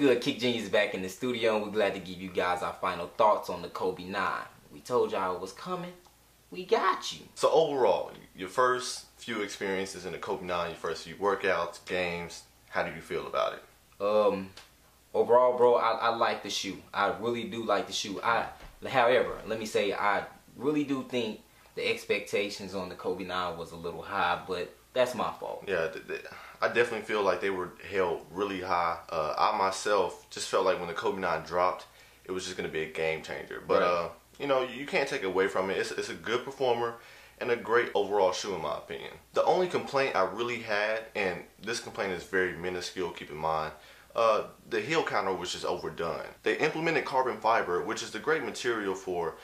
good? Kick Genius back in the studio, and we're glad to give you guys our final thoughts on the Kobe 9. We told y'all it was coming. We got you. So overall, your first few experiences in the Kobe 9, your first few workouts, games, how do you feel about it? Overall, bro, I like the shoe. I really do like the shoe. However, let me say, I really do think the expectations on the Kobe 9 was a little high, but that's my fault. Yeah, I definitely feel like they were held really high. I myself just felt like when the Kobe 9 dropped, it was just going to be a game changer. But, right. You know, you can't take away from it. It's a good performer and a great overall shoe in my opinion. The only complaint I really had, and this complaint is very minuscule, keep in mind, the heel counter was just overdone. They implemented carbon fiber, which is the great material for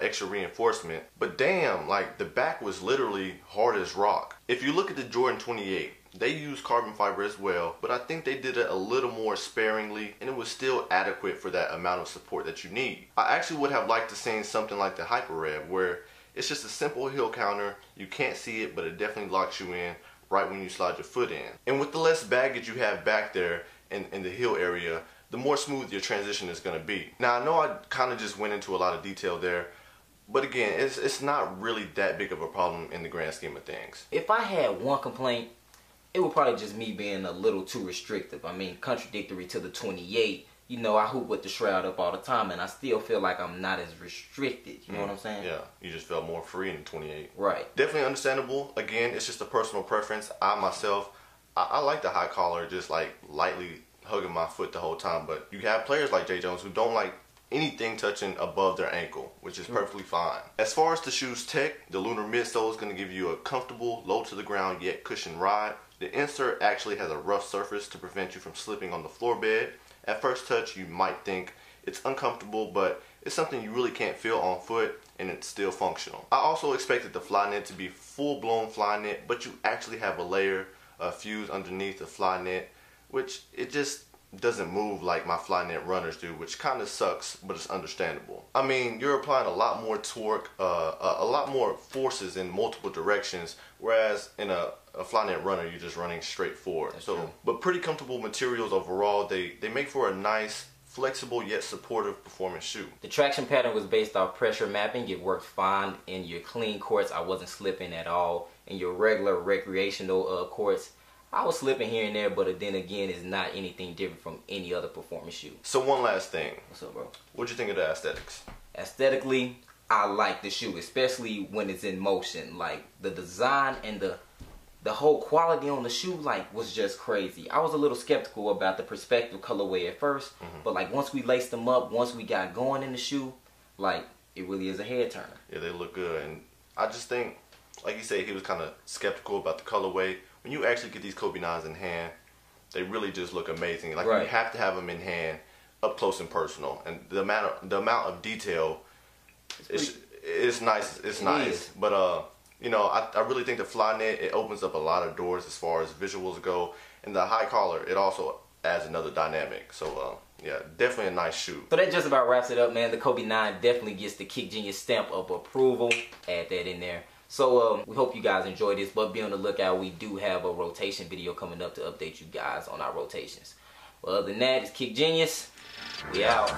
extra reinforcement, but damn, like the back was literally hard as rock. If you look at the Jordan 28, they used carbon fiber as well, but I think they did it a little more sparingly, and it was still adequate for that amount of support that you need. I actually would have liked to see something like the Hyper Rev, where it's just a simple heel counter. You can't see it, but it definitely locks you in right when you slide your foot in. And with the less baggage you have back there in the heel area, the more smooth your transition is going to be. Now, I know I kind of just went into a lot of detail there, but again, it's not really that big of a problem in the grand scheme of things. If I had one complaint, it would probably just me being a little too restrictive. I mean, contradictory to the 28. You know, I hoop with the shroud up all the time, and I still feel like I'm not as restricted. You know what I'm saying? Yeah, you just felt more free in 28. Right. Definitely understandable. Again, it's just a personal preference. I myself, I like the high collar, just like lightly hugging my foot the whole time. But you have players like Jay Jones who don't like anything touching above their ankle, which is perfectly fine. As far as the shoe's tech, the lunar midsole is going to give you a comfortable, low to the ground yet cushioned ride. The insert actually has a rough surface to prevent you from slipping on the floor bed. At first touch, you might think it's uncomfortable, but it's something you really can't feel on foot, and it's still functional. I also expected the Flyknit to be full-blown Flyknit, but you actually have a layer fused underneath the Flyknit, which it just doesn't move like my Flyknit runners do, which kind of sucks, but it's understandable. I mean, you're applying a lot more torque, a lot more forces in multiple directions, whereas in a Flyknit runner, you're just running straight forward. That's true. But pretty comfortable materials overall. They make for a nice, flexible yet supportive performance shoe. The traction pattern was based off pressure mapping. It worked fine in your clean courts. I wasn't slipping at all. In your regular recreational courts, I was slipping here and there, but then again, it's not anything different from any other performance shoe. So one last thing. What's up, bro? What'd you think of the aesthetics? Aesthetically, I like the shoe, especially when it's in motion. Like the design and the whole quality on the shoe, like, was just crazy. I was a little skeptical about the perspective colorway at first, but like once we laced them up, once we got going in the shoe, like it really is a head turner. Yeah, they look good, and I just think, like you said, he was kind of skeptical about the colorway. When you actually get these Kobe 9s in hand, they really just look amazing. Like, right. You have to have them in hand, up close and personal, and the amount of detail it's nice. It's nice, but you know, I really think the Flyknit, it opens up a lot of doors as far as visuals go, and the high collar, it also adds another dynamic. So yeah, definitely a nice shoe. So that just about wraps it up, man. The Kobe 9 definitely gets the Kick Genius stamp of approval. Add that in there. So we hope you guys enjoy this, but be on the lookout. We do have a rotation video coming up to update you guys on our rotations. Well, other than that, it's Kick Genius. We out.